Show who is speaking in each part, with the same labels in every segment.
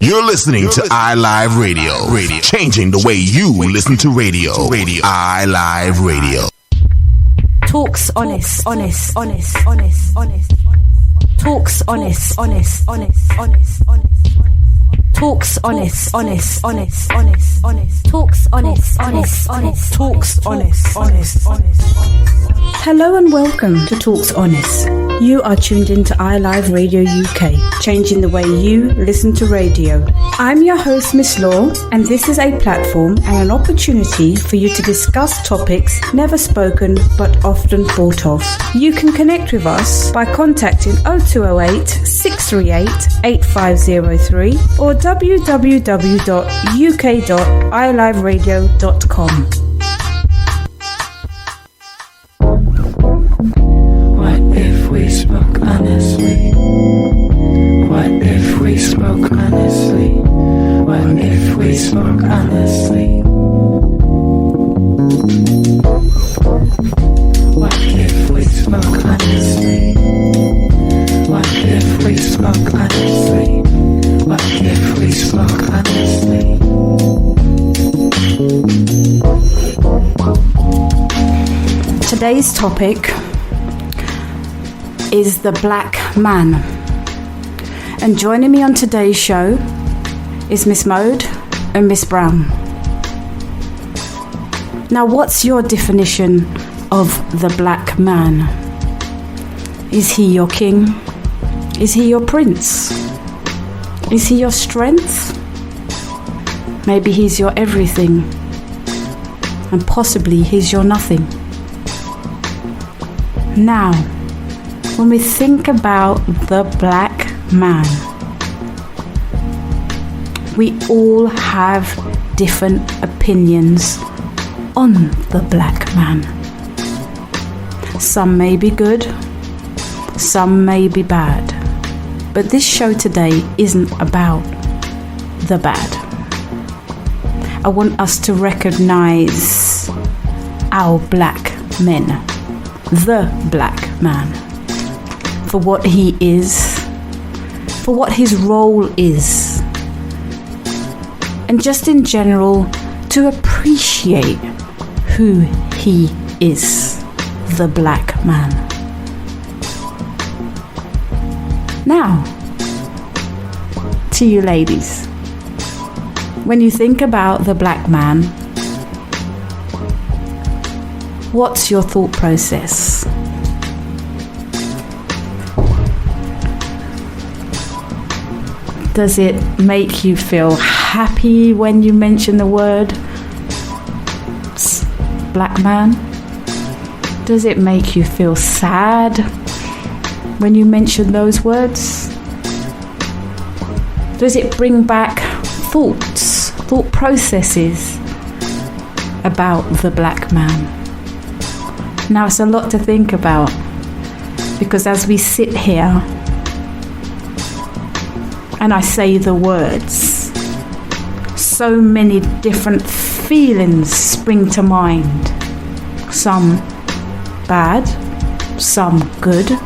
Speaker 1: You're listening to iLiveUK, changing the way you listen to radio. iLiveUK.
Speaker 2: TalksHonest. TalksHonest. Hello and welcome to TalksHonest. You are tuned into iLiveUK, changing the way you listen to radio. I'm your host, Miss Law, and this is a platform and an opportunity for you to discuss topics never spoken but often thought of. You can connect with us by contacting 0208 638 8503 or www.uk.iliveradio.com.
Speaker 3: What if we spoke honestly? What if we spoke honestly? What if we spoke honestly? What if we spoke honestly? What if we spoke honestly? What if we spoke honestly?
Speaker 2: Today's topic is the black man. And joining me on today's show is Miss Mode and Miss Brown. Now, what's your definition of the black man? Is he your king? Is he your prince? Is he your strength? Maybe he's your everything. And possibly he's your nothing. Now, when we think about the black man, we all have different opinions on the black man. Some may be good, some may be bad. But this show today isn't about the bad. I want us to recognize our black men, the black man, for what he is, for what his role is, and just in general to appreciate who he is, the black man. Now, to you ladies, when you think about the black man, what's your thought process? Does it make you feel happy when you mention the word black man? Does it make you feel sad when you mention those words? Does it bring back thought processes about the black man? Now, it's a lot to think about, because as we sit here and I say the words, so many different feelings spring to mind. Some bad, some good,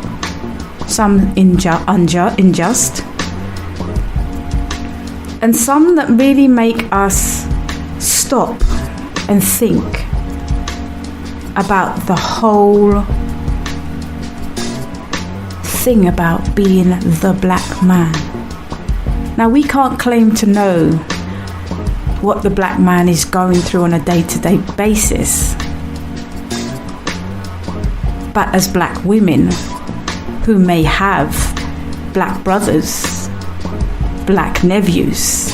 Speaker 2: some unjust, and some that really make us stop and think about the whole thing about being the black man. Now, we can't claim to know what the black man is going through on a day-to-day basis. But as black women who may have black brothers, black nephews,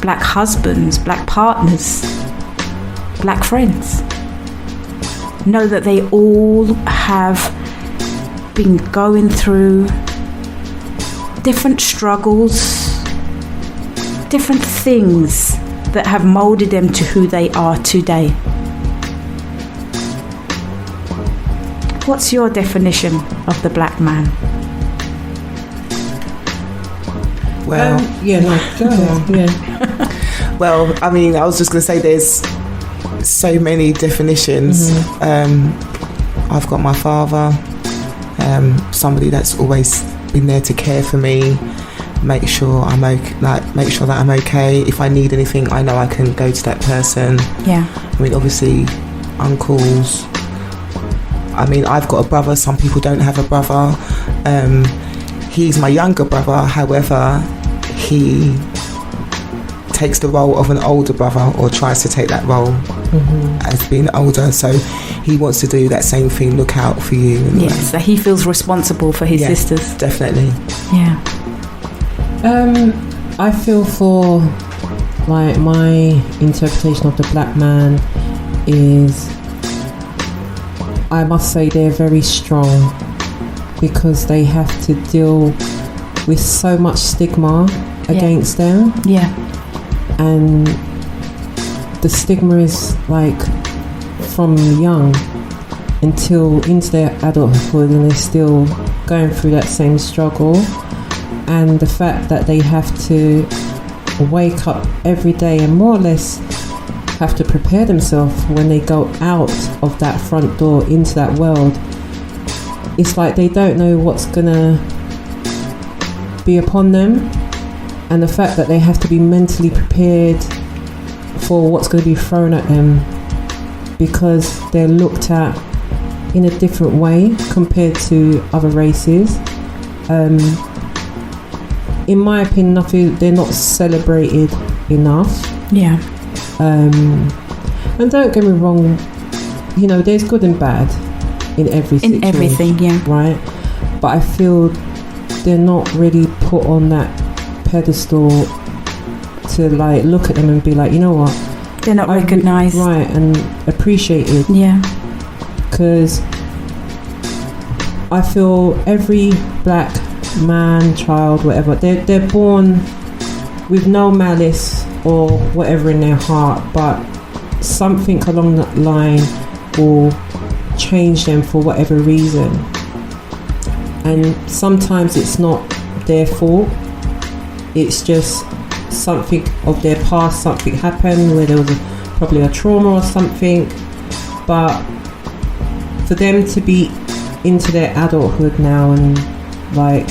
Speaker 2: black husbands, black partners, black friends, know that they all have been going through different struggles, different things that have molded them to who they are today. What's your definition of the black man?
Speaker 4: Well, well, I mean, I was just going to say there's so many definitions. I've got my father, somebody that's always been there to care for me, make sure I'm okay, make sure that I'm okay. If I need anything, I know I can go to that person.
Speaker 2: Yeah.
Speaker 4: I mean, obviously, uncles. I mean, I've got a brother. Some people don't have a brother. He's my younger brother. However, he takes the role of an older brother, or tries to take that role as being older. So he wants to do that same thing, look out for you.
Speaker 2: Yes, so he feels responsible for his sisters.
Speaker 4: Definitely.
Speaker 2: Yeah.
Speaker 5: I feel for, like, my interpretation of the black man is, I must say they're very strong, because they have to deal with so much stigma against them.
Speaker 2: Yeah.
Speaker 5: And the stigma is like from young until into their adulthood, and they're still going through that same struggle. And the fact that they have to wake up every day and more or less have to prepare themselves when they go out of that front door into that world, it's like they don't know what's gonna be upon them. And the fact that they have to be mentally prepared for what's going to be thrown at them, because they're looked at in a different way compared to other races. In my opinion, I feel they're not celebrated enough.
Speaker 2: Yeah.
Speaker 5: And don't get me wrong, you know, there's good and bad in every situation.
Speaker 2: In everything, yeah.
Speaker 5: Right? But I feel they're not really put on that pedestal to, like, look at them and be like, you know what,
Speaker 2: they're not recognised,
Speaker 5: right, and appreciated.
Speaker 2: Yeah.
Speaker 5: Because I feel every black man, child, whatever, they're born with no malice or whatever in their heart, but something along that line will change them for whatever reason. And sometimes it's not their fault. It's just something of their past, something happened where there was probably a trauma or something. But for them to be into their adulthood now, and like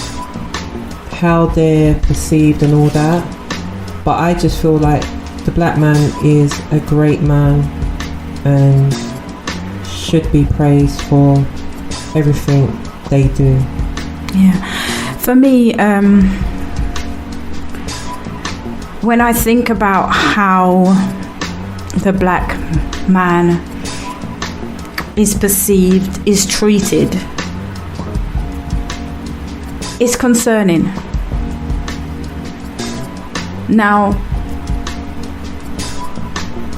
Speaker 5: how they're perceived and all that, but I just feel like the black man is a great man and should be praised for everything they do.
Speaker 2: Yeah. For me, when I think about how the black man is perceived, is treated, it's concerning. Now,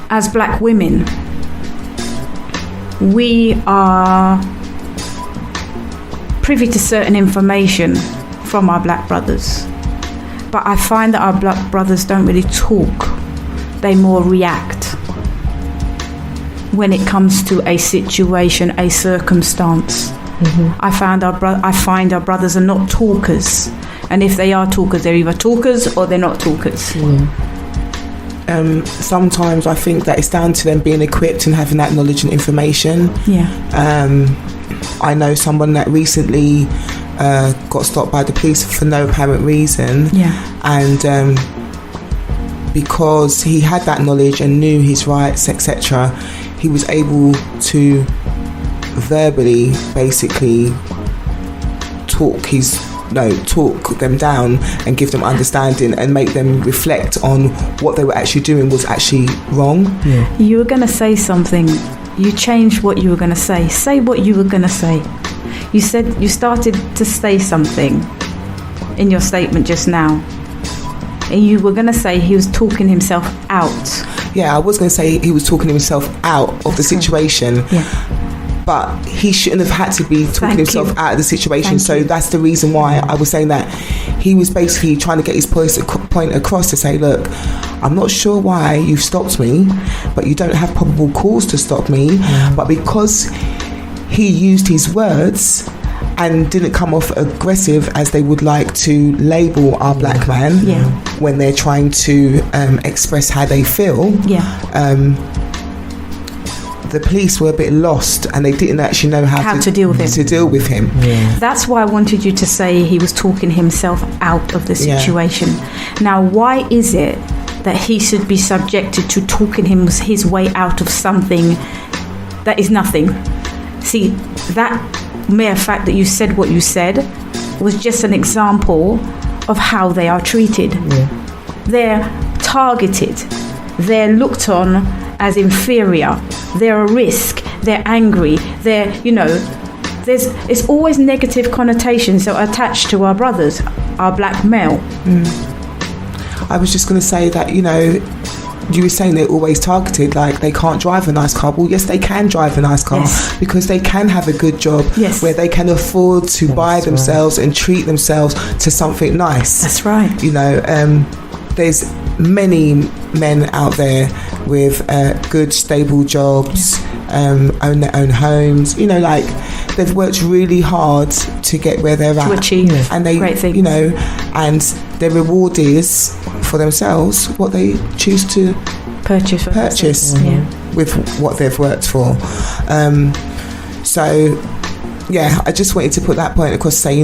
Speaker 2: as black women, we are privy to certain information from our black brothers. But I find that our black brothers don't really talk. They more react when it comes to a situation, a circumstance. I find our brothers are not talkers. And if they are talkers, they're either talkers or they're not talkers.
Speaker 4: Sometimes I think that it's down to them being equipped and having that knowledge and information.
Speaker 2: Yeah.
Speaker 4: I know someone that recently got stopped by the police for no apparent reason.
Speaker 2: Yeah.
Speaker 4: And because he had that knowledge and knew his rights, etc., he was able to verbally basically talk them down and give them understanding and make them reflect on what they were actually doing was actually wrong.
Speaker 5: Yeah.
Speaker 2: You were going to say something. You changed what you were going to say. Say what you were going to say. You said you started to say something in your statement just now. And you were going to say he was talking himself out.
Speaker 4: Yeah, I was going to say he was talking himself out of the situation.
Speaker 2: Yeah.
Speaker 4: But he shouldn't have had to be talking himself out of the situation. So that's the reason why I was saying that he was basically trying to get his point across to say, look, I'm not sure why you've stopped me, but you don't have probable cause to stop me. But because he used his words and didn't come off aggressive as they would like to label our black man when they're trying to express how they feel, the police were a bit lost and they didn't actually know how
Speaker 2: to deal with him.
Speaker 5: Yeah.
Speaker 2: That's why I wanted you to say he was talking himself out of the situation. Now, why is it that he should be subjected to talking his way out of something that is nothing? See, that mere fact that you said what you said was just an example of how they are treated.
Speaker 5: Yeah.
Speaker 2: They're targeted. They're looked on as inferior. They're a risk. They're angry. They're, it's always negative connotations that are attached to our brothers, our black male.
Speaker 4: I was just going to say that, you were saying they're always targeted, like they can't drive a nice car. Well, yes, they can drive a nice car because they can have a good job where they can afford to buy themselves and treat themselves to something nice.
Speaker 2: That's right.
Speaker 4: There's many men out there with good, stable jobs, own their own homes. They've worked really hard to get where they're at,
Speaker 2: to achieve
Speaker 4: and they,
Speaker 2: great things.
Speaker 4: And their reward is for themselves what they choose to purchase with what they've worked for. I just wanted to put that point across, say,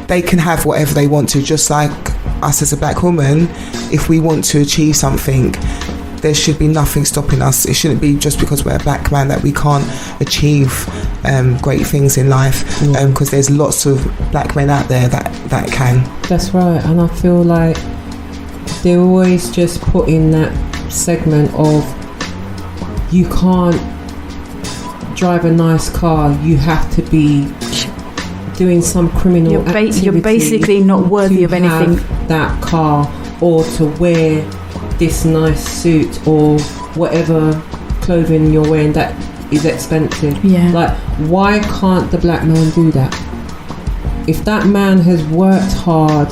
Speaker 4: they can have whatever they want to, just like us as a black woman. If we want to achieve something, there should be nothing stopping us. It shouldn't be just because we're a black man that we can't achieve great things in life, because there's lots of black men out there that can.
Speaker 5: That's right. And I feel like they're always just put in that segment of, you can't drive a nice car, you have to be doing some criminal activity.
Speaker 2: You're basically not worthy of anything.
Speaker 5: That car, or to wear this nice suit or whatever clothing you're wearing that is expensive.
Speaker 2: Yeah.
Speaker 5: Like, why can't the black man do that? If that man has worked hard,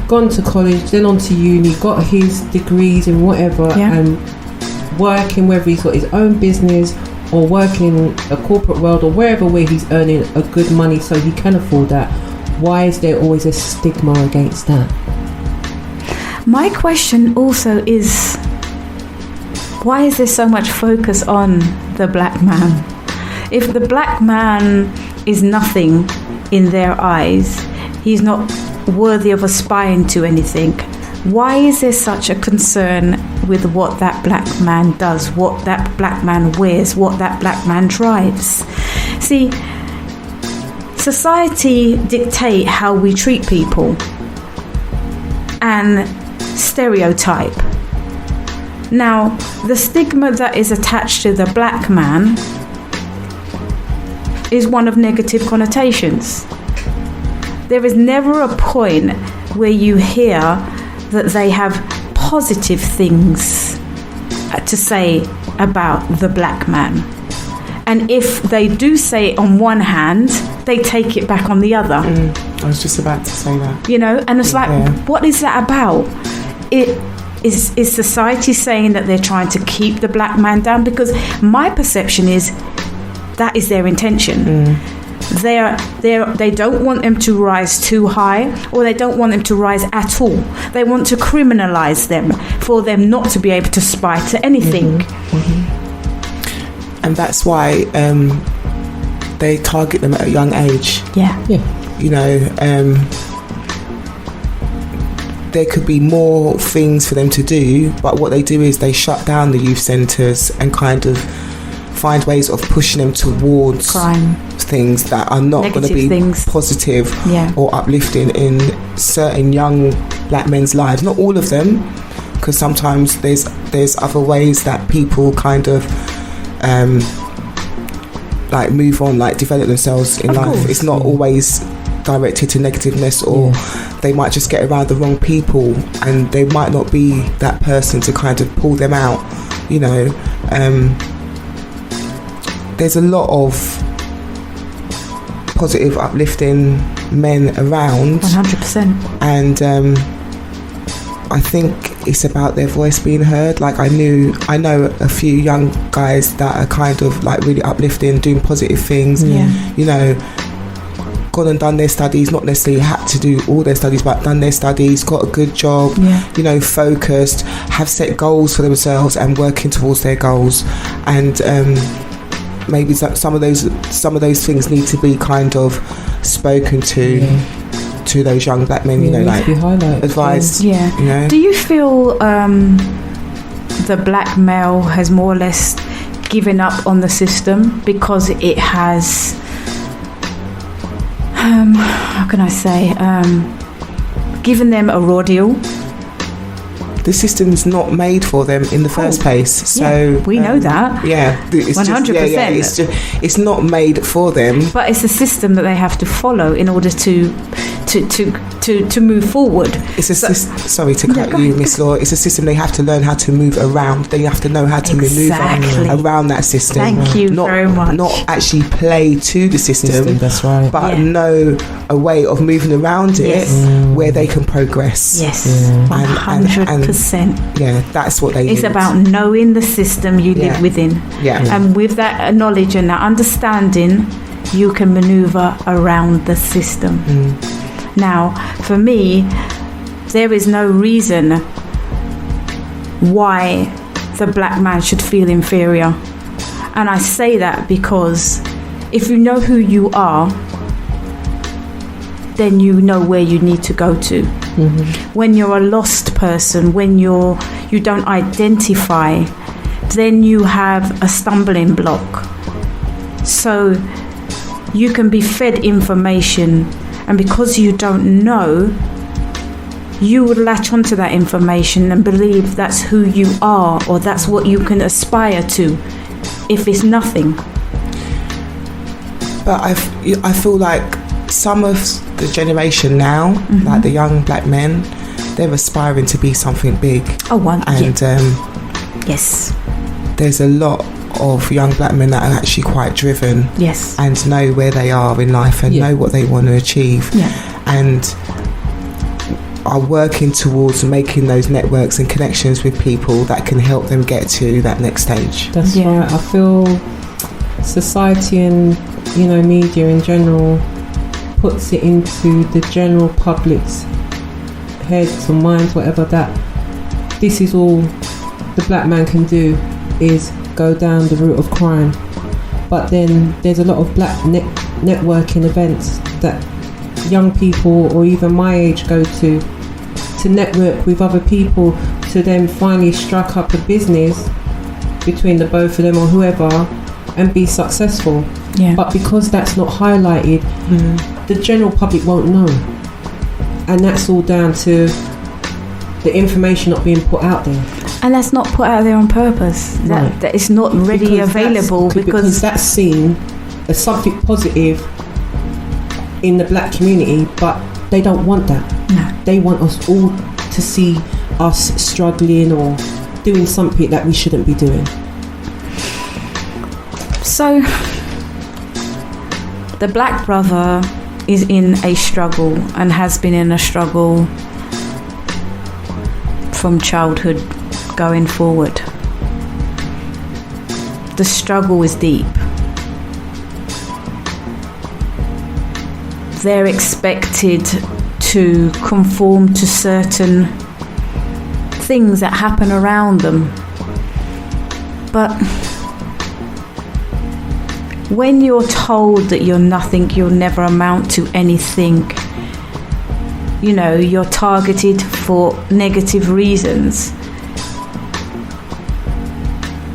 Speaker 5: gone to college, then on to uni, got his degrees in whatever, and working, whether he's got his own business or working in a corporate world or wherever where he's earning a good money so he can afford that, why is there always a stigma against that?
Speaker 2: My question also is, why is there so much focus on the black man? If the black man is nothing in their eyes, he's not worthy of aspiring to anything, why is there such a concern with what that black man does, what that black man wears, what that black man drives? See, society dictate how we treat people and stereotype. Now, the stigma that is attached to the black man is one of negative connotations. There is never a point where you hear that they have positive things to say about the black man. And if they do say it on one hand, they take it back on the other.
Speaker 4: I was just about to say that.
Speaker 2: And it's like, what is that about? Is society saying that they're trying to keep the black man down? Because my perception is that is their intention. They don't want them to rise too high, or they don't want them to rise at all. They want to criminalize them for them not to be able to aspire to anything.
Speaker 4: And that's why they target them at a young age. There could be more things for them to do, but what they do is they shut down the youth centres and kind of find ways of pushing them towards
Speaker 2: crime,
Speaker 4: things that are not going to be positive or uplifting in certain young black men's lives. Not all of them, because sometimes there's other ways that people kind of move on, develop themselves in life. Course. It's not always directed to negativeness, or they might just get around the wrong people and they might not be that person to kind of pull them out. There's a lot of positive, uplifting men around.
Speaker 2: 100%.
Speaker 4: And I think it's about their voice being heard. I know a few young guys that are kind of really uplifting, doing positive things. God gone and done their studies, not necessarily had to do all their studies, but done their studies, got a good job, you know, focused, have set goals for themselves and working towards their goals. And maybe some of those things need to be kind of spoken to those young black men, you know, like advised. You know?
Speaker 2: Do you feel the black male has more or less given up on the system because it has, how can I say, given them a raw deal?
Speaker 4: The system's not made for them in the first place, so
Speaker 2: we know that.
Speaker 4: It's
Speaker 2: 100%.
Speaker 4: It's not made for them.
Speaker 2: But it's a system that they have to follow in order to move forward.
Speaker 4: It's a sorry to cut you, Miss Law. It's a system they have to learn how to move around. They have to know how to maneuver around that system.
Speaker 2: Thank you very much.
Speaker 4: Not actually play to the system.
Speaker 5: That's right.
Speaker 4: But know a way of moving around it where they can progress.
Speaker 2: Yes, 100%.
Speaker 4: Yeah, that's what they need.
Speaker 2: It's about knowing the system you live within. And with that knowledge and that understanding, you can maneuver around the system. Now, for me, there is no reason why the black man should feel inferior. And I say that because if you know who you are, then you know where you need to go to. When you're a lost person, when you don't identify, then you have a stumbling block. So you can be fed information, and because you don't know, you would latch onto that information and believe that's who you are, or that's what you can aspire to, if it's nothing.
Speaker 4: But I feel like some of the generation now, like the young black men, they're aspiring to be something big.
Speaker 2: Yes.
Speaker 4: There's a lot of young black men that are actually quite driven, and know where they are in life and know what they want to achieve, and are working towards making those networks and connections with people that can help them get to that next stage.
Speaker 5: That's right. I feel society and, you know, media in general puts it into the general public's heads or minds, whatever, that this is all the black man can do is go down the route of crime. But then there's a lot of black networking events that young people or even my age go to network with other people, to then finally strike up a business between the both of them or whoever and be successful. But because that's not highlighted, the general public won't know, and that's all down to the information not being put out there.
Speaker 2: And that's not put out there on purpose. That it's not readily available because
Speaker 5: that's seen as something positive in the black community, but they don't want that.
Speaker 2: No.
Speaker 5: They want us all to see us struggling or doing something that we shouldn't be doing.
Speaker 2: So the black brother is in a struggle and has been in a struggle from childhood going forward. The struggle is deep. They're expected to conform to certain things that happen around them. But when you're told that you're nothing, you'll never amount to anything, you know, you're targeted for negative reasons,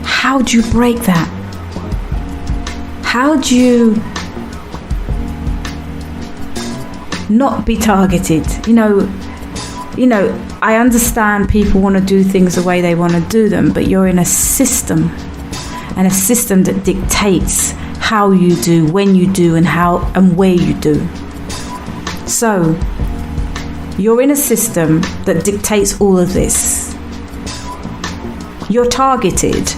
Speaker 2: how do you break that? How do you not be targeted? You know, I understand people want to do things the way they want to do them, but you're in a system, and a system that dictates how you do, when you do, and how and where you do. So you're in a system that dictates all of this. You're targeted.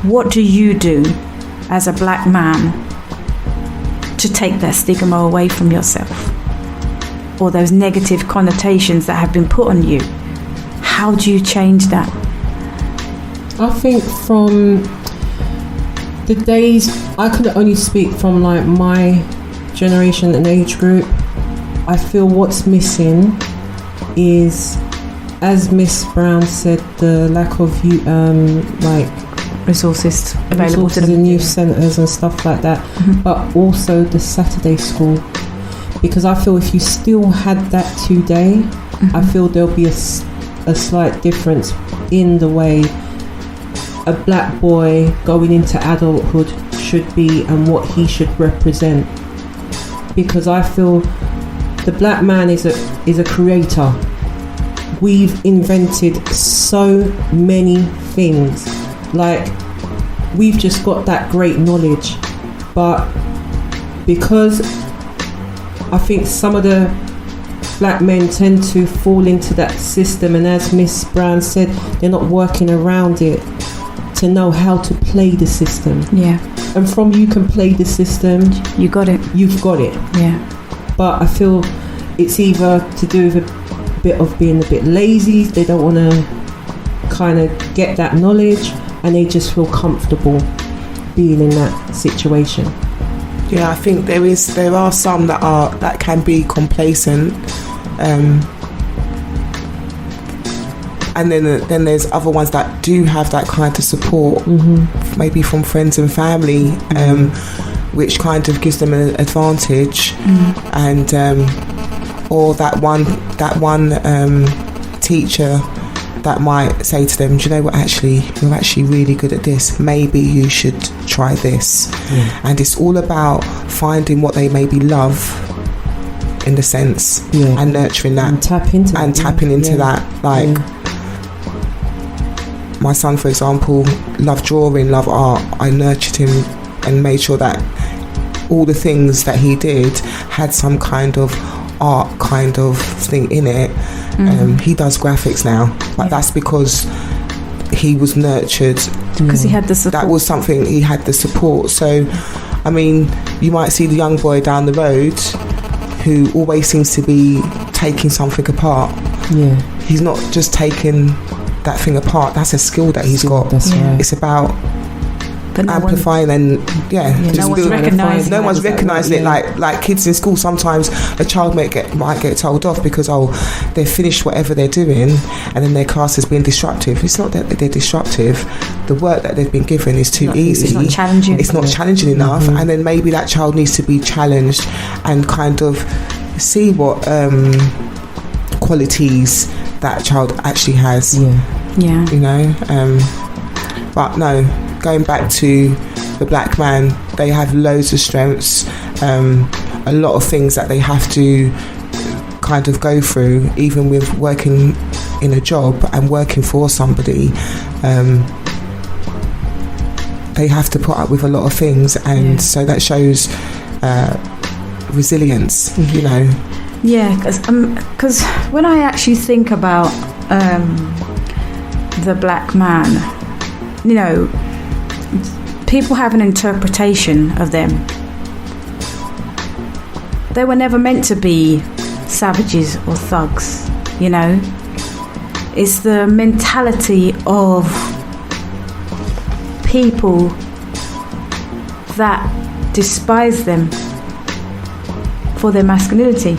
Speaker 2: What do you do as a black man to take that stigma away from yourself, or those negative connotations that have been put on you? How do you change that?
Speaker 5: I think from the days, I could only speak from like my generation and age group, I feel what's missing is, as Miss Brown said, the lack of
Speaker 2: resources available to the
Speaker 5: in youth centres and stuff like that, but also the Saturday school, because I feel if you still had that today, I feel there'll be a slight difference in the way a black boy going into adulthood should be and what he should represent, because I feel the black man is a creator. We've invented so many things, like we've just got that great knowledge, but because I think some of the black men tend to fall into that system, and as Miss Brown said, they're not working around it to know how to play the system.
Speaker 2: Yeah.
Speaker 5: And from you can play the system,
Speaker 2: you got it.
Speaker 5: You've got it.
Speaker 2: Yeah.
Speaker 5: But I feel it's either to do with a bit of being a bit lazy, they don't want to kind of get that knowledge, and they just feel comfortable being in that situation.
Speaker 4: Yeah, I think there are some that can be complacent, and then there's other ones that do have that kind of support, maybe from friends and family, which kind of gives them an advantage, and or that one teacher that might say to them, do you know what, actually you're actually really good at this, maybe you should try this. And it's all about finding what they maybe love, in the sense, and nurturing that
Speaker 5: and tapping into
Speaker 4: that. Like my son, for example, loved drawing, loved art. I nurtured him and made sure that all the things that he did had some kind of art kind of thing in it. He does graphics now, but that's because he was nurtured,
Speaker 2: because he had the support.
Speaker 4: That was something, he had the support. So I mean, you might see the young boy down the road who always seems to be taking something apart. He's not just taking that thing apart, that's a skill that he's got.
Speaker 5: That's right.
Speaker 4: It's about amplifying
Speaker 2: no one's recognising
Speaker 4: it. Like kids in school, sometimes a child might get told off because they've finished whatever they're doing and then their class has been disruptive. It's not that they're disruptive, the work that they've been given is too easy,
Speaker 2: it's not challenging,
Speaker 4: it's not challenging enough, and then maybe that child needs to be challenged and kind of see what qualities that child actually has. You know, but no, going back to the black man, they have loads of strengths, a lot of things that they have to kind of go through, even with working in a job and working for somebody. They have to put up with a lot of things, and so that shows resilience, you know.
Speaker 2: Yeah, because when I actually think about the black man, you know, people have an interpretation of them. They were never meant to be savages or thugs, you know. It's the mentality of people that despise them for their masculinity,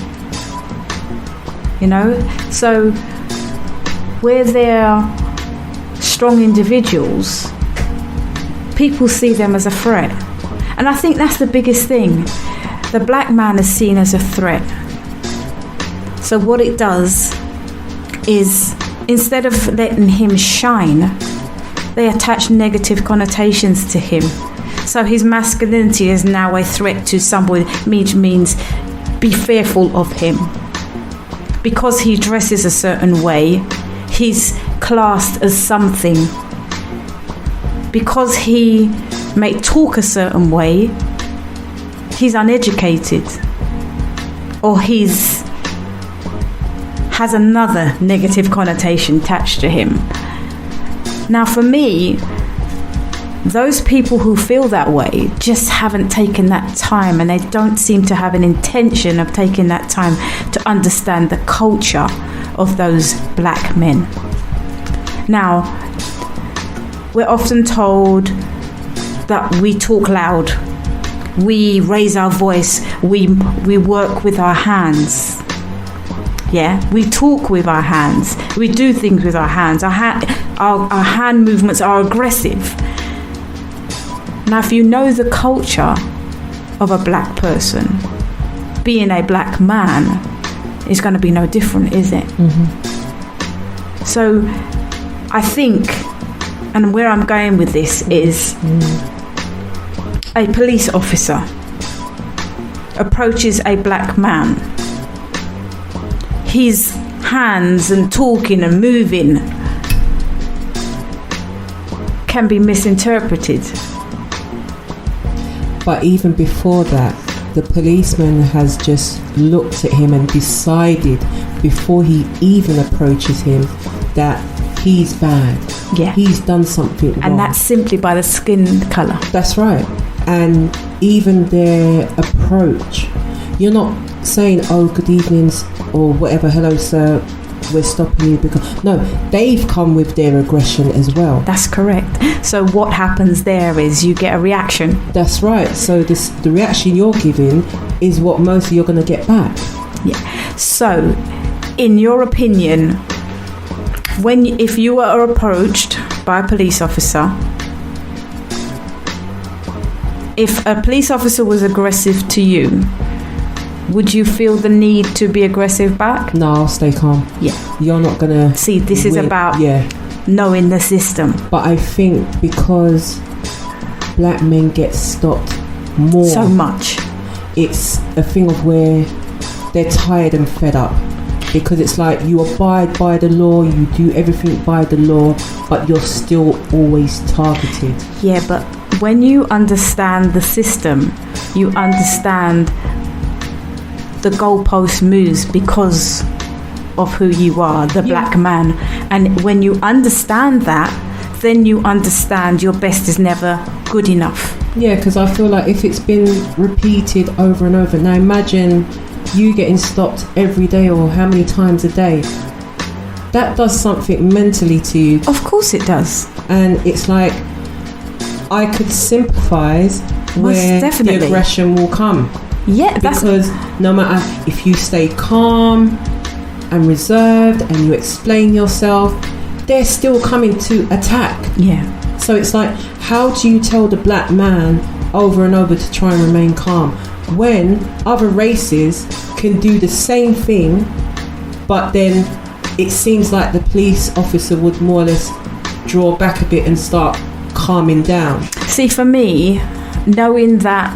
Speaker 2: you know. So where they're strong individuals, people see them as a threat. And I think that's the biggest thing. The black man is seen as a threat. So what it does is, instead of letting him shine, they attach negative connotations to him. So his masculinity is now a threat to somebody, which means be fearful of him. Because he dresses a certain way, he's classed as something. Because he may talk a certain way, he's uneducated, or has another negative connotation attached to him. Now for me, those people who feel that way just haven't taken that time, and they don't seem to have an intention of taking that time to understand the culture of those black men. Now, we're often told that we talk loud, we raise our voice, we work with our hands. Yeah, we talk with our hands, we do things with our hands. Our hand movements are aggressive. Now, if you know the culture of a black person, being a black man is going to be no different, is it? Mm-hmm. So I think, and where I'm going with this is, a police officer approaches a black man. His hands and talking and moving can be misinterpreted.
Speaker 5: But even before that, the policeman has just looked at him and decided, before he even approaches him, that he's bad.
Speaker 2: Yeah.
Speaker 5: He's done something wrong.
Speaker 2: And that's simply by the skin colour.
Speaker 5: That's right. And even their approach, you're not saying, oh, good evenings, or whatever, hello sir, we're stopping you, because no, they've come with their aggression as well.
Speaker 2: That's correct. So what happens there is you get a reaction.
Speaker 5: That's right. So the reaction you're giving is what mostly you're going to get back.
Speaker 2: Yeah. So in your opinion, if you are approached by a police officer, if a police officer was aggressive to you, would you feel the need to be aggressive back?
Speaker 5: No, I'll stay calm.
Speaker 2: Yeah.
Speaker 5: You're not going to...
Speaker 2: See, this is about knowing the system.
Speaker 5: But I think because black men get stopped more...
Speaker 2: So much.
Speaker 5: It's a thing of where they're tired and fed up. Because it's like you abide by the law, you do everything by the law, but you're still always targeted.
Speaker 2: Yeah, but when you understand the system, you understand the goalpost moves because of who you are, the black man. And when you understand that, then you understand your best is never good enough.
Speaker 5: Yeah, because I feel like if it's been repeated over and over, now imagine you getting stopped every day or how many times a day. That does something mentally to you.
Speaker 2: Of course it does.
Speaker 5: And it's like, I could sympathise where the aggression will come.
Speaker 2: Yeah,
Speaker 5: because no matter if you stay calm and reserved and you explain yourself, they're still coming to attack.
Speaker 2: Yeah.
Speaker 5: So it's like, how do you tell the black man over and over to try and remain calm when other races can do the same thing, but then it seems like the police officer would more or less draw back a bit and start calming down?
Speaker 2: See, for me, knowing that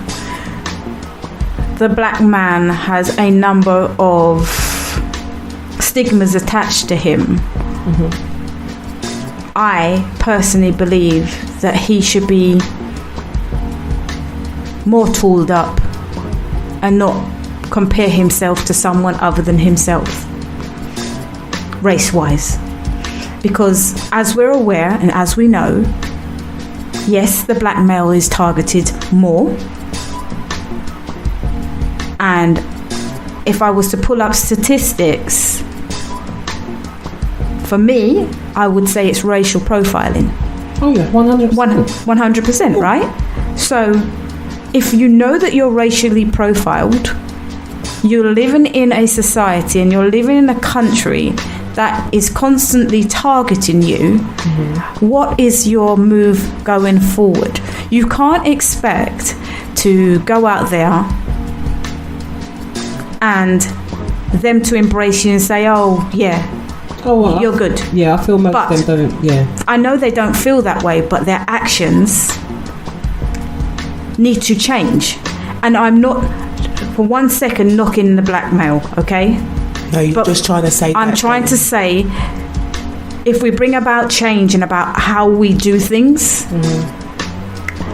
Speaker 2: the black man has a number of stigmas attached to him, I personally believe that he should be more tooled up and not compare himself to someone other than himself, race-wise. Because as we're aware and as we know, yes, the black male is targeted more. And if I was to pull up statistics, for me, I would say it's racial profiling.
Speaker 5: Oh yeah, 100%.
Speaker 2: 100%, right? So if you know that you're racially profiled, you're living in a society and you're living in a country that is constantly targeting you, what is your move going forward? You can't expect to go out there and them to embrace you and say, oh yeah,
Speaker 5: well,
Speaker 2: you're good.
Speaker 5: Yeah, I feel most of them don't. Yeah,
Speaker 2: I know they don't feel that way, but their actions need to change. And I'm not for 1 second knocking the black male, okay?
Speaker 4: No, you're just trying to say that.
Speaker 2: I'm trying to say, if we bring about change and about how we do things,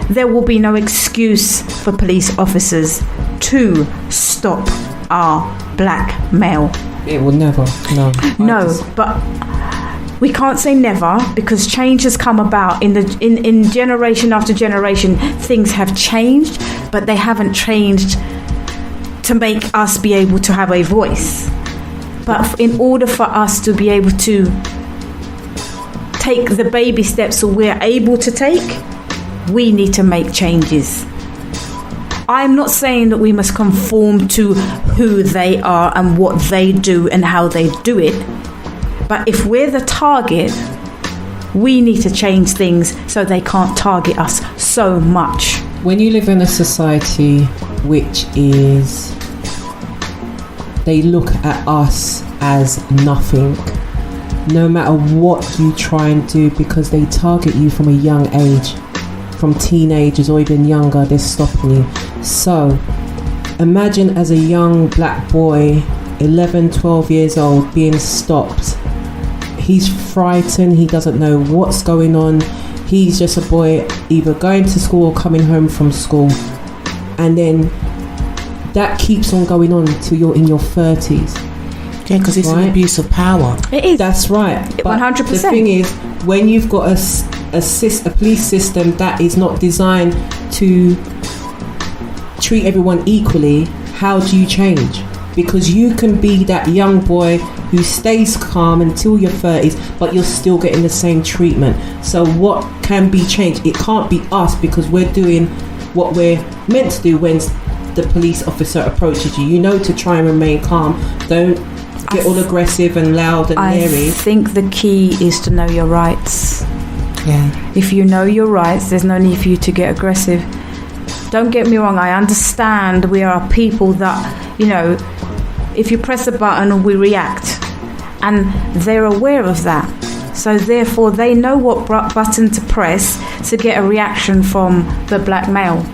Speaker 2: there will be no excuse for police officers to stop our black male.
Speaker 5: It will never.
Speaker 2: No, but we can't say never, because change has come about in generation after generation. Things have changed, but they haven't changed to make us be able to have a voice. But in order for us to be able to take the baby steps that we're able to take, we need to make changes. I'm not saying that we must conform to who they are and what they do and how they do it. But if we're the target, we need to change things so they can't target us so much.
Speaker 5: When you live in a society which is, they look at us as nothing, no matter what you try and do, because they target you from a young age, from teenagers or even younger, they're stopping you. So imagine as a young black boy, 11, 12 years old, being stopped. He's frightened, he doesn't know what's going on. He's just a boy either going to school or coming home from school. And then that keeps on going on till you're in your 30s.
Speaker 4: Yeah, because it's an abuse of power.
Speaker 2: It is.
Speaker 5: That's right. But
Speaker 2: 100%.
Speaker 5: the thing is, when you've got a police system that is not designed to treat everyone equally, how do you change? Because you can be that young boy who stays calm until your 30s, but you're still getting the same treatment. So what can be changed? It can't be us, because we're doing what we're meant to do when the police officer approaches you. You know to try and remain calm. Don't get all aggressive and loud and leery.
Speaker 2: I think the key is to know your rights.
Speaker 4: Yeah.
Speaker 2: If you know your rights, there's no need for you to get aggressive. Don't get me wrong, I understand we are people that, you know, if you press a button, we react. And they're aware of that. So therefore, they know what button to press to get a reaction from the black male.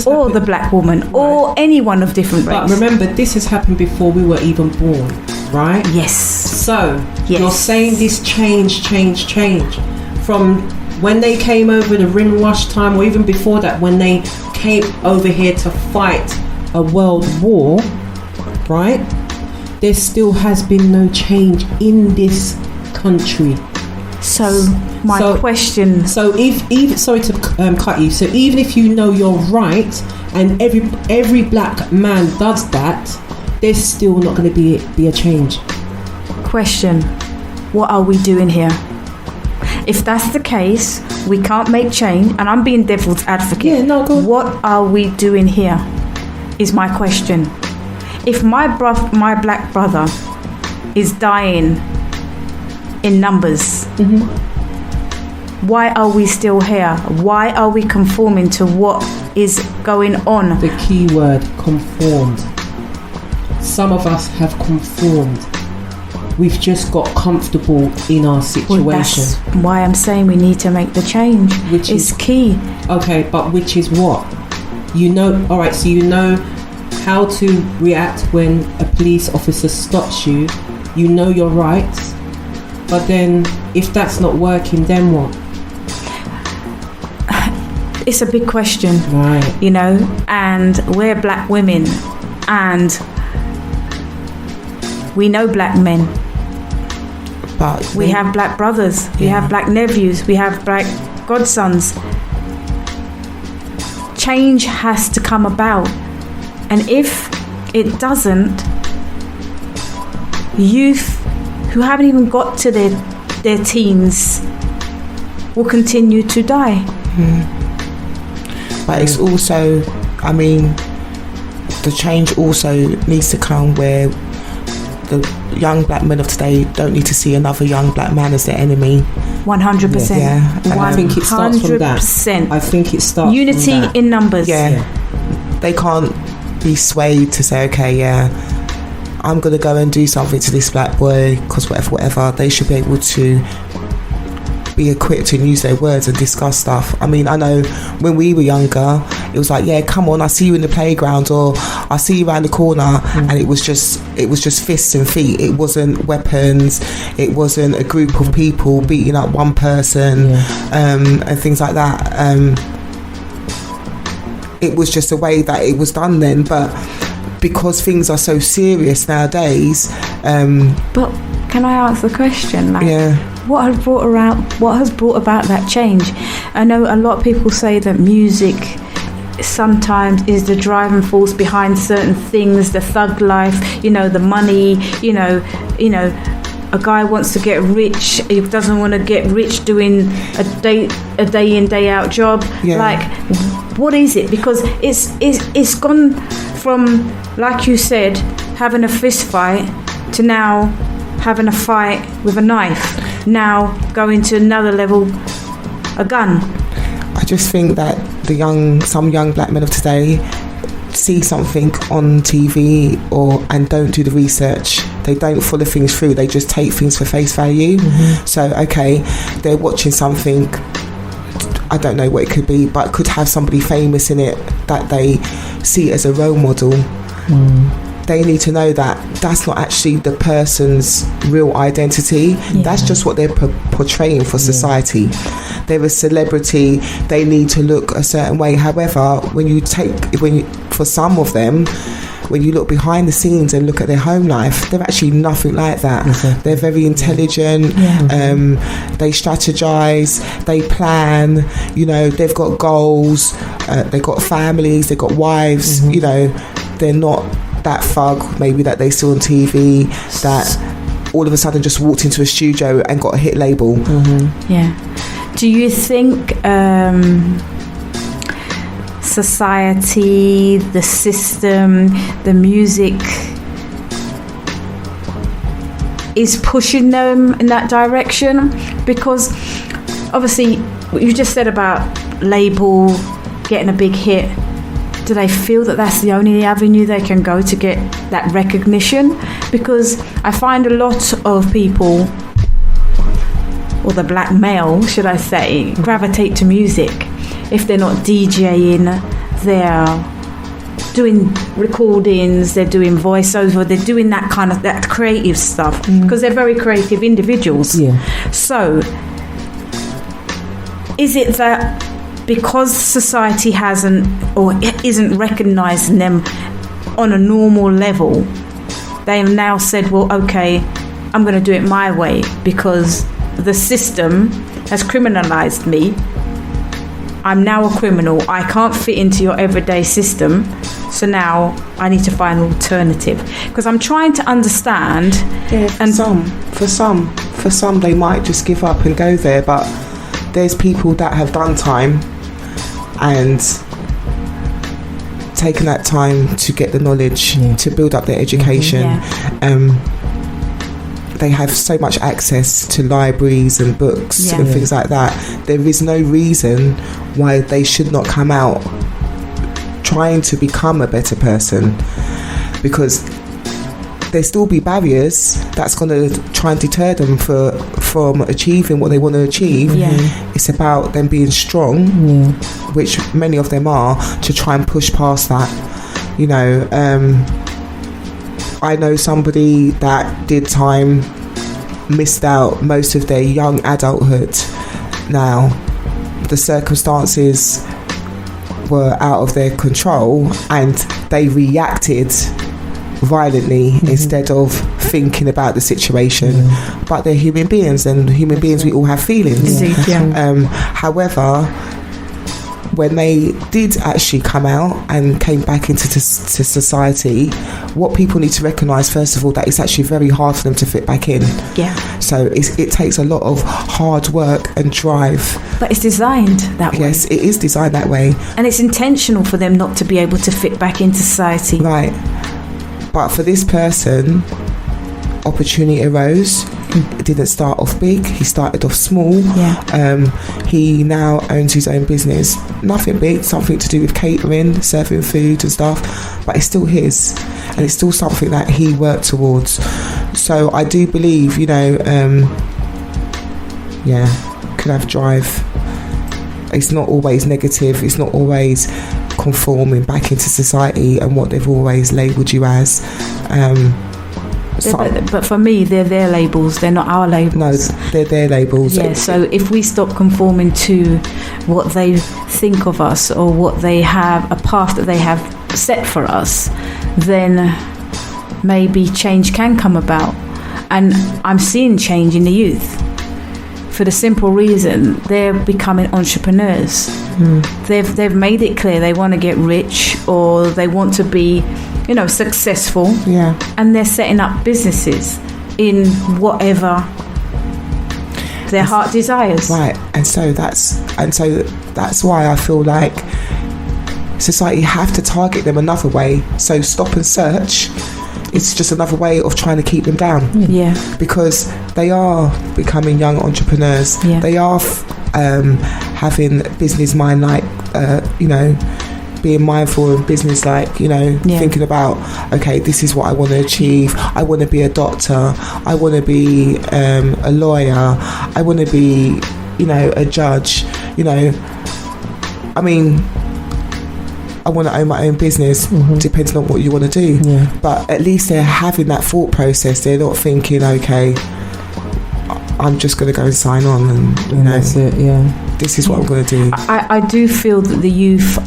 Speaker 2: Or the black woman, right. Or anyone of different race.
Speaker 5: But remember, this has happened before we were even born, right?
Speaker 2: Yes.
Speaker 5: So, you're saying this change from when they came over the Rinwash time, or even before that, when they came over here to fight a world war, right? There still has been no change in this country.
Speaker 2: So my question.
Speaker 5: So if sorry to cut you. So even if you know you're right, and every black man does that, there's still not going to be a change.
Speaker 2: Question: what are we doing here? If that's the case, we can't make change, and I'm being devil's advocate.
Speaker 5: Yeah, no, go on.
Speaker 2: What are we doing here? Is my question. If my black brother is dying in numbers, why are we still here? Why are we conforming to what is going on?
Speaker 5: The key word, conformed. Some of us have conformed. We've just got comfortable in our situation.
Speaker 2: Well, that's why I'm saying we need to make the change. Which is key.
Speaker 5: Okay, but which is what? You know, all right, so you know how to react when a police officer stops you. You know your rights. But then, if that's not working, then what?
Speaker 2: It's a big question,
Speaker 5: right?
Speaker 2: You know, and we're black women, and we know black men.
Speaker 4: But
Speaker 2: we have black brothers, we have black nephews, we have black godsons. Change has to come about, and if it doesn't, youth who haven't even got to their teens will continue to die.
Speaker 4: But it's also, I mean, the change also needs to come where the young black men of today don't need to see another young black man as their enemy.
Speaker 2: 100%.
Speaker 4: Yeah.
Speaker 5: I think it starts from that.
Speaker 2: 100%.
Speaker 5: I think it starts
Speaker 2: unity
Speaker 5: from that.
Speaker 2: In numbers.
Speaker 4: Yeah. They can't be swayed to say, okay, yeah, I'm going to go and do something to this black boy because whatever. They should be able to be equipped and use their words and discuss stuff. I mean, I know when we were younger, it was like, yeah, come on, I see you in the playground, or I see you around the corner, and it was just fists and feet. It wasn't weapons. It wasn't a group of people beating up one person, and things like that. It was just the way that it was done then, but because things are so serious nowadays.
Speaker 2: But can I ask the question? What has brought about that change? I know a lot of people say that music sometimes is the driving force behind certain things, the thug life, you know, the money, you know, a guy wants to get rich, he doesn't want to get rich doing a day in, day out job. Like, What is it? Because it's gone from, like you said, having a fist fight to now having a fight with a knife. Now going to another level, a gun.
Speaker 4: I just think that some young black men of today see something on TV and don't do the research. They don't follow things through. They just take things for face value. So okay, they're watching something, I don't know what it could be, but could have somebody famous in it that they see as a role model. They need to know that that's not actually the person's real identity. That's just what they're portraying for society. They're a celebrity, they need to look a certain way. However, for some of them, when you look behind the scenes and look at their home life, they're actually nothing like that. They're very intelligent. They strategize, they plan, they've got goals, they've got families, they've got wives. They're not that thug maybe that they saw on TV that all of a sudden just walked into a studio and got a hit label.
Speaker 2: Do you think society, the system, the music is pushing them in that direction? Because obviously what you just said about label getting a big hit, do they feel that that's the only avenue they can go to get that recognition? Because I find a lot of people, or the black male, should I say, gravitate to music. If they're not DJing, they're doing recordings, they're doing voiceover, they're doing that kind of that creative stuff, because they're very creative individuals. So is it that because society hasn't or isn't recognising them on a normal level, they have now said, well, okay, I'm going to do it my way because the system has criminalised me. I'm now a criminal. I can't fit into your everyday system. So now I need to find an alternative. Because I'm trying to understand.
Speaker 4: For some, they might just give up and go there. But there's people that have done time and taken that time to get the knowledge, to build up their education. They have so much access to libraries and books and things like that. There is no reason why they should not come out trying to become a better person, because there still be barriers that's going to try and deter them from achieving what they want to achieve. It's about them being strong, which many of them are, to try and push past that. I know somebody that did time, missed out most of their young adulthood. Now, the circumstances were out of their control and they reacted violently instead of thinking about the situation. But they're human beings, and human beings, we all have feelings. However, when they did actually come out and came back into to society, what people need to recognise, first of all, that it's actually very hard for them to fit back in. So it takes a lot of hard work and drive.
Speaker 2: But it's designed that way.
Speaker 4: Yes, it is designed that way.
Speaker 2: And it's intentional for them not to be able to fit back into society.
Speaker 4: Right. But for this person, opportunity arose. It didn't start off big, he started off small. He now owns his own business, nothing big, something to do with catering, serving food and stuff, but it's still his, and it's still something that he worked towards. So I do believe, could have drive. It's not always negative, it's not always conforming back into society and what they've always labelled you as.
Speaker 2: But for me, they're their labels, they're not our labels.
Speaker 4: No, they're their labels.
Speaker 2: So if we stop conforming to what they think of us or what they have, a path that they have set for us, then maybe change can come about. And I'm seeing change in the youth for the simple reason they're becoming entrepreneurs. They've made it clear they want to get rich, or they want to be successful, and they're setting up businesses in whatever their heart desires.
Speaker 4: Right, and so that's why I feel like society have to target them another way. So stop and search. It's just another way of trying to keep them down.
Speaker 2: Yeah.
Speaker 4: Because they are becoming young entrepreneurs.
Speaker 2: Yeah.
Speaker 4: They are having business mind, like, being mindful in business, like, thinking about, okay, this is what I want to achieve. I want to be a doctor. I want to be a lawyer. I want to be, a judge. I want to own my own business, depending on what you want to do.
Speaker 5: Yeah.
Speaker 4: But at least they're having that thought process. They're not thinking, okay, I'm just going to go and sign on and,
Speaker 5: that's it, yeah.
Speaker 4: This is what I'm going to do.
Speaker 2: I do feel that the youth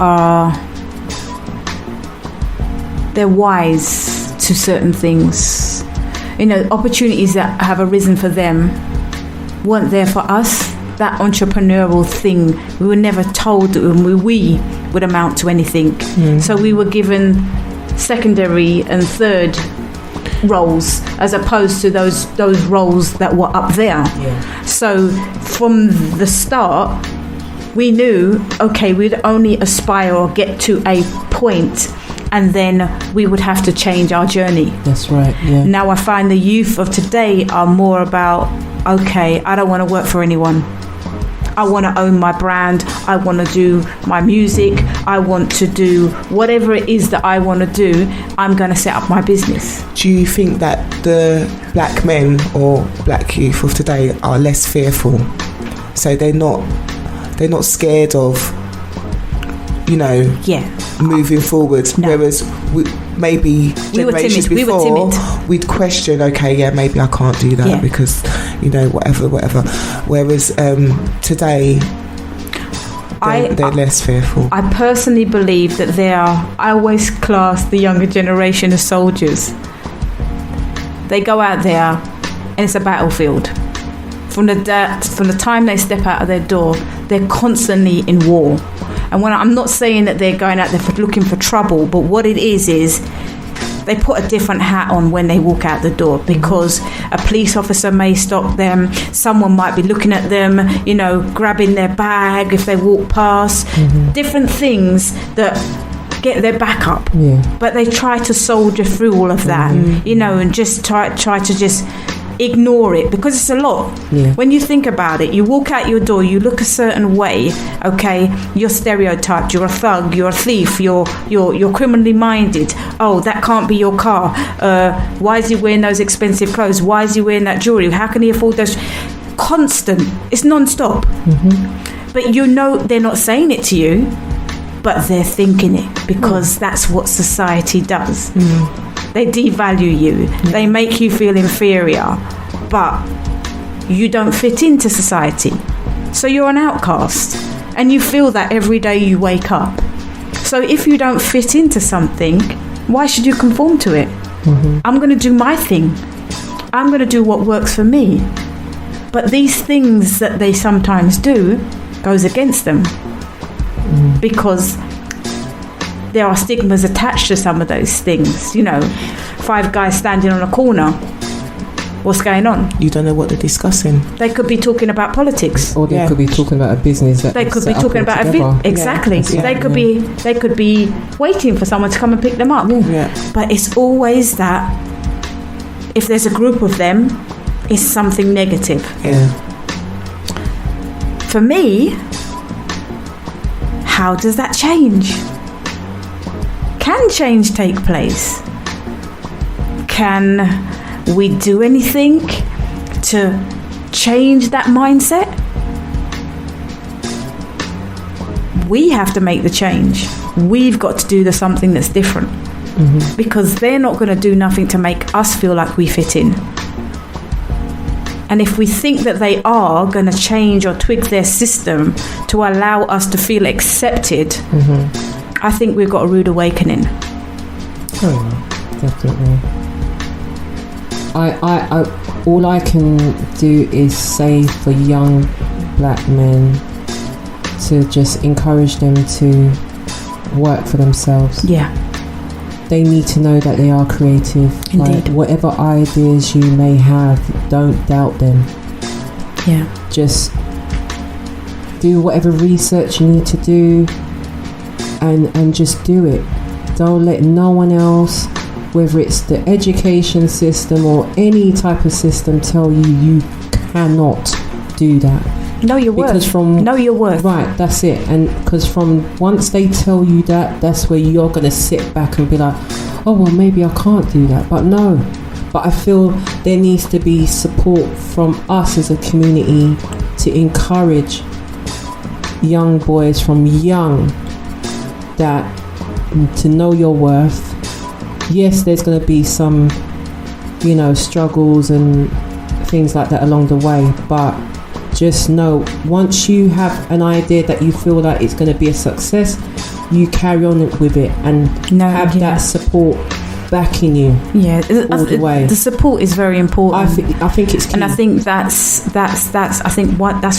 Speaker 2: they're wise to certain things. Opportunities that have arisen for them weren't there for us. That entrepreneurial thing, we were never told that we would amount to anything. So we were given secondary and third roles as opposed to those roles that were up there. So from the start we knew, okay, we'd only aspire or get to a point, and then we would have to change our journey.
Speaker 5: That's right. Yeah.
Speaker 2: Now I find the youth of today are more about, okay, I don't want to work for anyone. I want to own my brand. I want to do my music. I want to do whatever it is that I want to do. I'm going to set up my business.
Speaker 4: Do you think that the black men or black youth of today are less fearful? So they're not scared of, moving forward. No. Whereas maybe generations before, we'd question, okay, yeah, maybe I can't do that because, whatever. Whereas today, they're less fearful.
Speaker 2: I personally believe that I always class the younger generation as soldiers. They go out there and it's a battlefield. From the time they step out of their door, they're constantly in war. And I'm not saying that they're going out there looking for trouble, but what it is they put a different hat on when they walk out the door, because a police officer may stop them, someone might be looking at them, grabbing their bag if they walk past, different things that get their back up. But they try to soldier through all of that, and just try to just ignore it, because it's a lot. When you think about it, you walk out your door, you look a certain way, okay, you're stereotyped, you're a thug, you're a thief, you're criminally minded. Oh, that can't be your car. Why is he wearing those expensive clothes? Why is he wearing that jewelry? How can he afford those? Constant. It's non-stop. But they're not saying it to you, but they're thinking it, because that's what society does. They devalue you. They make you feel inferior, but you don't fit into society. So you're an outcast, and you feel that every day you wake up. So if you don't fit into something, why should you conform to it? I'm going to do my thing. I'm going to do what works for me. But these things that they sometimes do goes against them, because there are stigmas attached to some of those things. 5 guys standing on a corner. What's going on?
Speaker 4: You don't know what they're discussing.
Speaker 2: They could be talking about politics,
Speaker 5: or they could be talking about a business.
Speaker 2: They could be talking about exactly. They could be waiting for someone to come and pick them up. But it's always that. If there's a group of them, it's something negative. For me, how does that change? Can change take place? Can we do anything to change that mindset? We have to make the change. We've got to do something that's different, because they're not going to do nothing to make us feel like we fit in. And if we think that they are going to change or tweak their system to allow us to feel accepted, I think we've got a rude awakening.
Speaker 5: Oh, definitely. I all I can do is say for young black men to just encourage them to work for themselves. They need to know that they are creative.
Speaker 2: Indeed.
Speaker 5: Like, whatever ideas you may have, don't doubt them. Just do whatever research you need to do. and just do it. Don't let no one else, whether it's the education system or any type of system, tell you cannot do that.
Speaker 2: Know your worth.
Speaker 5: Because know your worth. Right, that's it. And because from once they tell you that, that's where you're going to sit back and be like, oh, well, maybe I can't do that. But no. But I feel there needs to be support from us as a community to encourage young boys from young that to know your worth. Yes, there's going to be some, struggles and things like that along the way, but just know once you have an idea that you feel like it's going to be a success, you carry on with it and have that support backing you all the way.
Speaker 2: The support is very important.
Speaker 5: I think it's key.
Speaker 2: And I think that's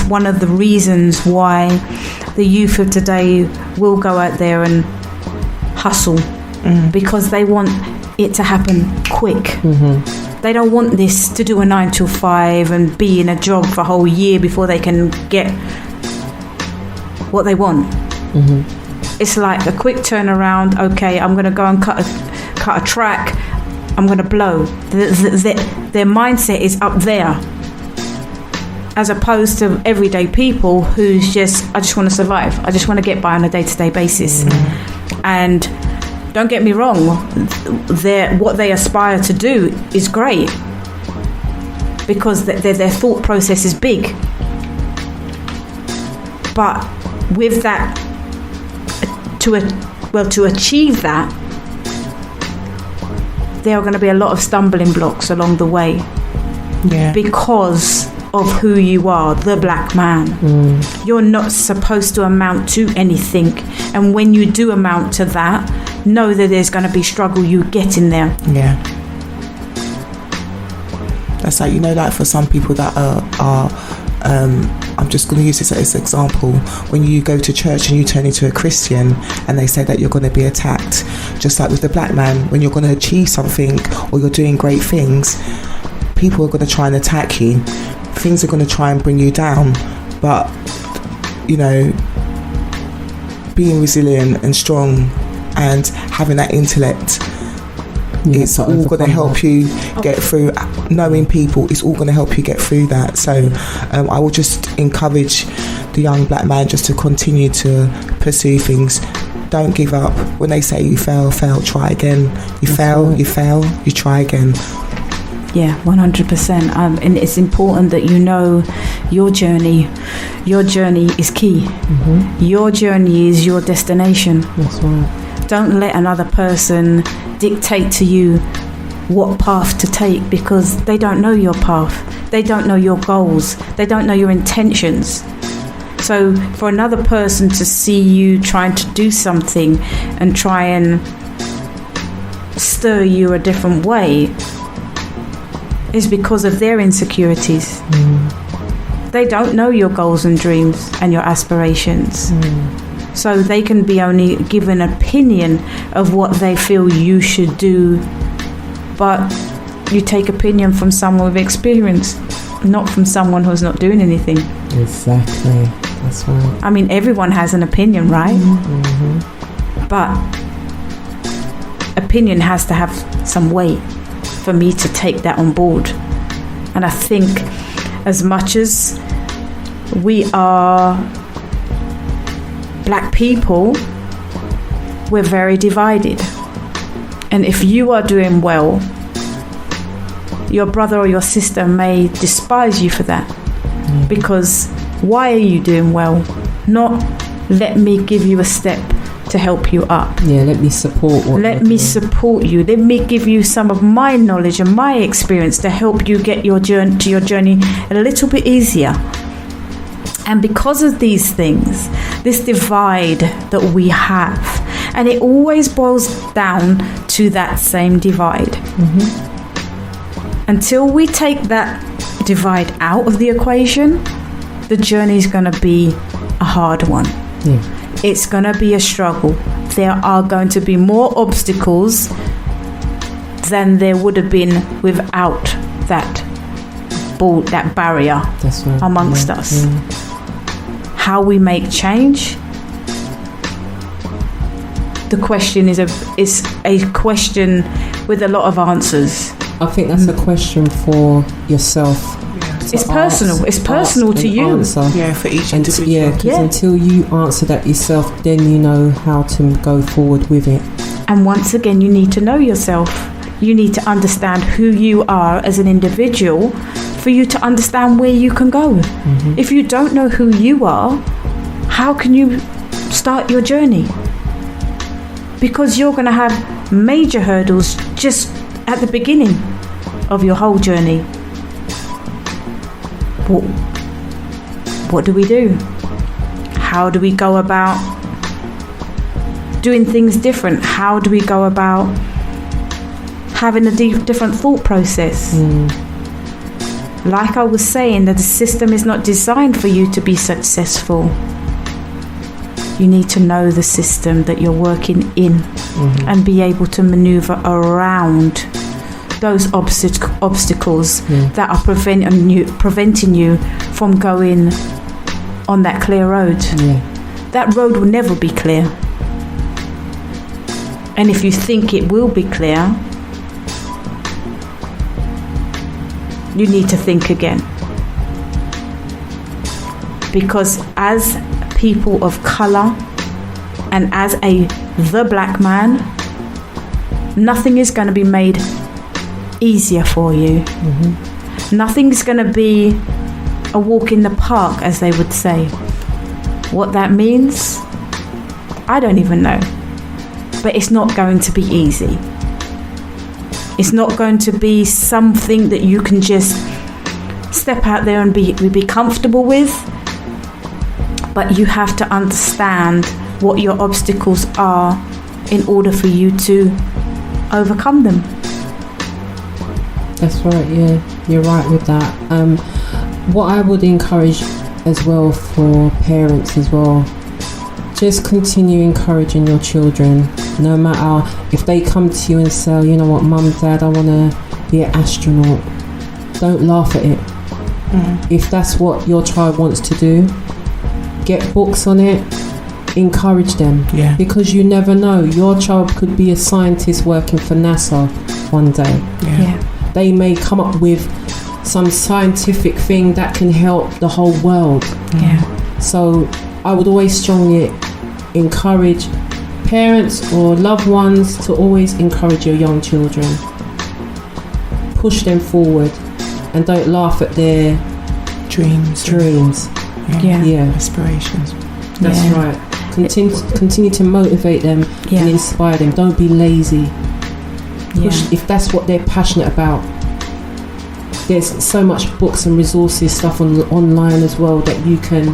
Speaker 2: one of the reasons why the youth of today will go out there and hustle, because they want it to happen quick. They don't want this to do a 9 to 5 and be in a job for a whole year before they can get what they want. It's like a quick turnaround. Okay, I'm going to go and cut a track. I'm going to blow. Their mindset is up there, as opposed to everyday people who's I just want to survive. I just want to get by on a day-to-day basis. And don't get me wrong, what they aspire to do is great, because their thought process is big. But with that, to achieve that, there are going to be a lot of stumbling blocks along the way. Because of who you are, the black man. You're not supposed to amount to anything. And when you do amount to that, know that there's going to be struggle you get in there.
Speaker 4: That's like, like for some people that are I'm just going to use this as an example. When you go to church and you turn into a Christian and they say that you're going to be attacked, just like with the black man, when you're going to achieve something or you're doing great things, people are going to try and attack you. Things are going to try and bring you down. But, being resilient and strong and having that intellect, it's all going to help you get through. Knowing people, it's all going to help you get through that. So I will just encourage the young black man just to continue to pursue things. Don't give up. When they say you fail, try again. You fail, you try again.
Speaker 2: Yeah, 100%. And it's important that you know your journey. Your journey is key. Your journey is your destination.
Speaker 5: That's right.
Speaker 2: Don't let another person dictate to you what path to take, because they don't know your path. They don't know your goals. They don't know your intentions. So for another person to see you trying to do something and try and stir you a different way is because of their insecurities. They don't know your goals and dreams and your aspirations. So they can be only given an opinion of what they feel you should do. But you take opinion from someone with experience, not from someone who's not doing anything.
Speaker 5: Exactly. That's right.
Speaker 2: I mean, everyone has an opinion, right? But opinion has to have some weight for me to take that on board. And I think as much as we are black people, we're very divided. And if you are doing well, your brother or your sister may despise you for that. Because why are you doing well? Not let me give you a step to help you up.
Speaker 5: Let me support
Speaker 2: Let me support you. Let me give you some of my knowledge and my experience to help you get your journey a little bit easier. And because of these things, this divide that we have, and it always boils down to that same divide. Until we take that divide out of the equation, the journey is going to be a hard one. It's going to be a struggle. There are going to be more obstacles than there would have been without that barrier amongst us. How we make change the question is a question with a lot of answers.
Speaker 5: I think that's a question for yourself.
Speaker 2: It's personal. It's personal to you.
Speaker 5: Answer.
Speaker 4: Yeah, for each individual.
Speaker 5: Yeah, because until you answer that yourself, then you know how to go forward with it.
Speaker 2: And once again, you need to know yourself. You need to understand who you are as an individual for you to understand where you can go. Mm-hmm. If you don't know who you are, how can you start your journey? Because you're going to have major hurdles just at the beginning of your whole journey. What do we do? How do we go about doing things different? How do we go about having a different thought process? Like I was saying, that the system is not designed for you to be successful. You need to know the system that you're working in and be able to maneuver around those obstacles that are preventing you from going on that clear road. That road will never be clear. And if you think it will be clear, you need to think again. Because as people of colour and as the black man, nothing is going to be made easier for you. Nothing's going to be a walk in the park, as they would say. What that means, I don't even know. But it's not going to be easy. It's not going to be something that you can just step out there and be comfortable with. But you have to understand what your obstacles are in order for you to overcome them.
Speaker 5: That's right, yeah, you're right with that. What I would encourage as well for parents as well, just continue encouraging your children, no matter if they come to you and say, you know what, mum, dad, I want to be an astronaut. Don't laugh at it. If that's what your child wants to do, get books on it, encourage them. Because you never know, your child could be a scientist working for NASA one day. They may come up with some scientific thing that can help the whole world. So I would always strongly encourage parents or loved ones to always encourage your young children. Push them forward and don't laugh at their dreams.
Speaker 4: Aspirations.
Speaker 5: That's right. Continue to motivate them and inspire them. Don't be lazy. Push if that's what they're passionate about. There's so much books and resources, stuff online as well that you can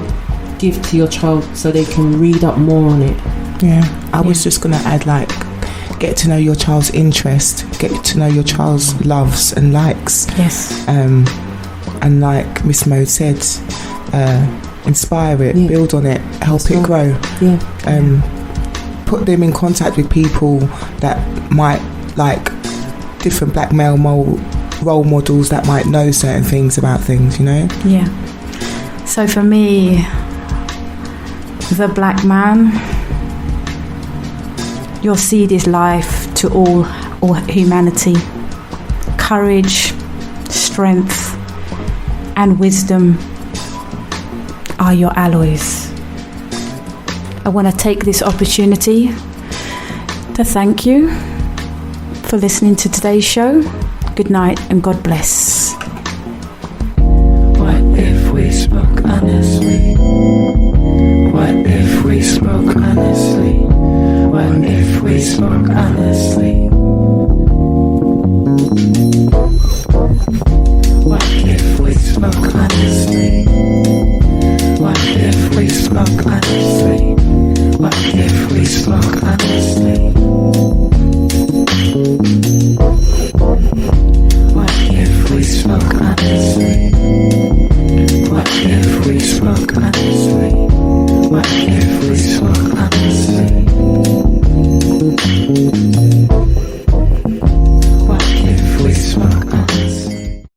Speaker 5: give to your child so they can read up more on it.
Speaker 4: I was just going to add, like, get to know your child's interest, get to know your child's loves and likes. And like Miss Mode said, inspire it, build on it, help it grow. Put them in contact with people that might like different black male role models that might know certain things about things, you know?
Speaker 2: So for me, the black man, your seed is life to all humanity. Courage, strength, and wisdom are your alloys. I want to take this opportunity to thank you for listening to today's show. Good night and God bless.
Speaker 3: What if we spoke honestly? What if we spoke honestly? What if we spoke honestly? What if we spoke honestly? What if we spoke honestly?